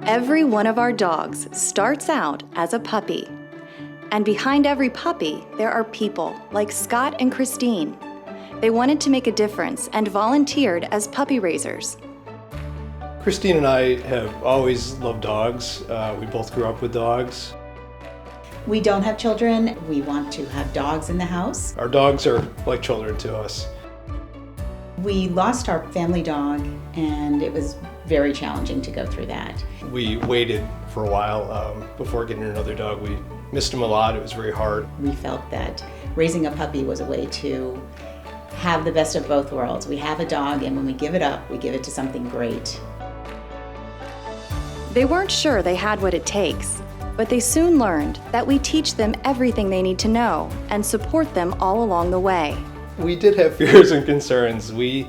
Every one of our dogs starts out as a puppy. And behind every puppy, there are people like Scott and Christine. They wanted to make a difference and volunteered as puppy raisers. Christine and I have always loved dogs. We both grew up with dogs. We don't have children. We want to have dogs in the house. Our dogs are like children to us. We lost our family dog, and it was very challenging to go through that. We waited for a while before getting another dog. We missed him a lot. It was very hard. We felt that raising a puppy was a way to have the best of both worlds. We have a dog, and when we give it up, we give it to something great. They weren't sure they had what it takes, but they soon learned that we teach them everything they need to know and support them all along the way. We did have fears and concerns. We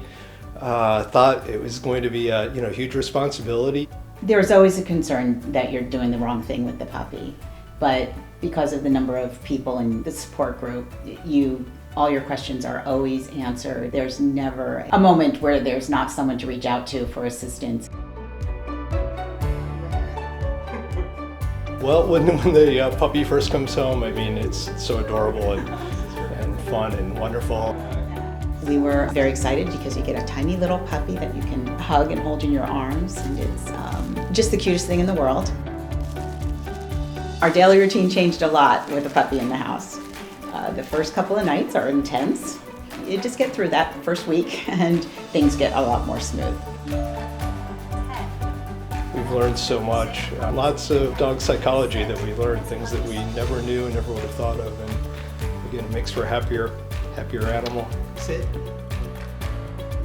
thought it was going to be a huge responsibility. There's always a concern that you're doing the wrong thing with the puppy, but because of the number of people in the support group, all your questions are always answered. There's never a moment where there's not someone to reach out to for assistance. Well, when the puppy first comes home, I mean, it's so adorable and fun and wonderful. We were very excited because you get a tiny little puppy that you can hug and hold in your arms, and it's just the cutest thing in the world. Our daily routine changed a lot with a puppy in the house. The first couple of nights are intense. You just get through that first week and things get a lot more smooth. We've learned so much. Lots of dog psychology that we learned, things that we never knew and never would have thought of. And again, it makes for a happier animal. Sit.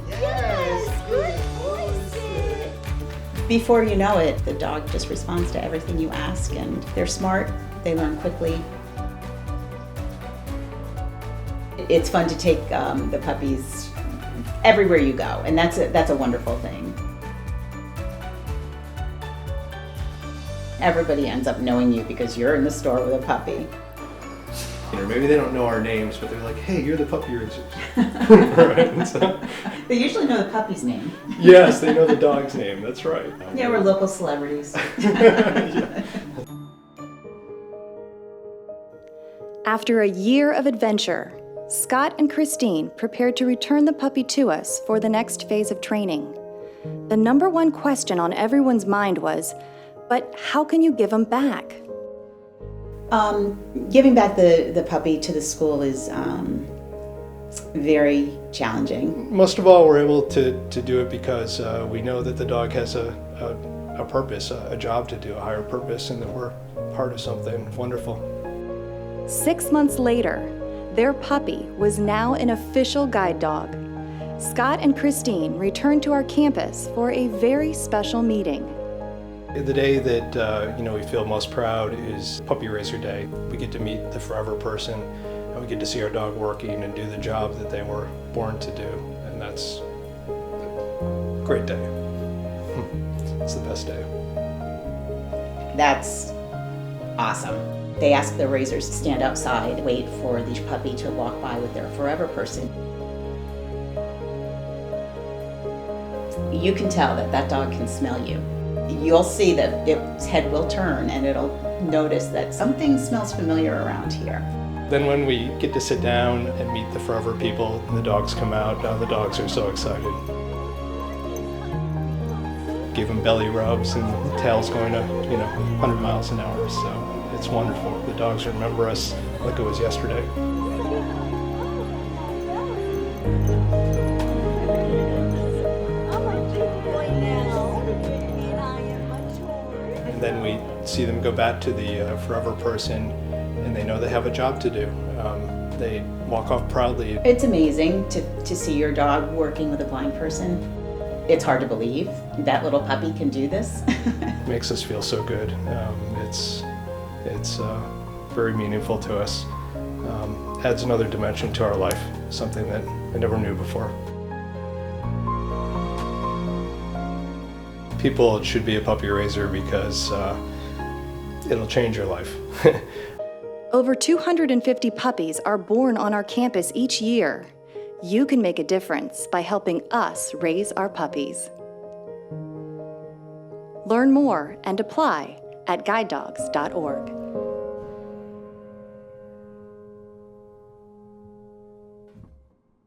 Yes, good boy, sit. Before you know it, the dog just responds to everything you ask, and they're smart, they learn quickly. It's fun to take the puppies everywhere you go, and that's a wonderful thing. Everybody ends up knowing you because you're in the store with a puppy. Maybe they don't know our names, but they're like, "Hey, you're the puppy raisers." Right? So, they usually know the puppy's name. Yes, they know the dog's name. That's right. Yeah, we're local celebrities. Yeah. After a year of adventure, Scott and Christine prepared to return the puppy to us for the next phase of training. The number one question on everyone's mind was, but how can you give him back? Giving back the puppy to the school is very challenging. Most of all, we're able to do it because we know that the dog has a purpose, a job to do, a higher purpose, and that we're part of something wonderful. 6 months later, their puppy was now an official guide dog. Scott and Christine returned to our campus for a very special meeting. The day that we feel most proud is Puppy Raiser Day. We get to meet the forever person, and we get to see our dog working and do the job that they were born to do, and that's a great day. It's the best day. That's awesome. They ask the raisers to stand outside, wait for the puppy to walk by with their forever person. You can tell that dog can smell you. You'll see that its head will turn and it'll notice that something smells familiar around here. Then when we get to sit down and meet the forever people and the dogs come out, the dogs are so excited. Give them belly rubs and the tail's going to 100 miles an hour, so it's wonderful. The dogs remember us like it was yesterday. And then we see them go back to the forever person, and they know they have a job to do. They walk off proudly. It's amazing to see your dog working with a blind person. It's hard to believe that little puppy can do this. It makes us feel so good. It's very meaningful to us. Adds another dimension to our life, something that I never knew before. People should be a puppy raiser because it'll change your life. Over 250 puppies are born on our campus each year. You can make a difference by helping us raise our puppies. Learn more and apply at guidedogs.org.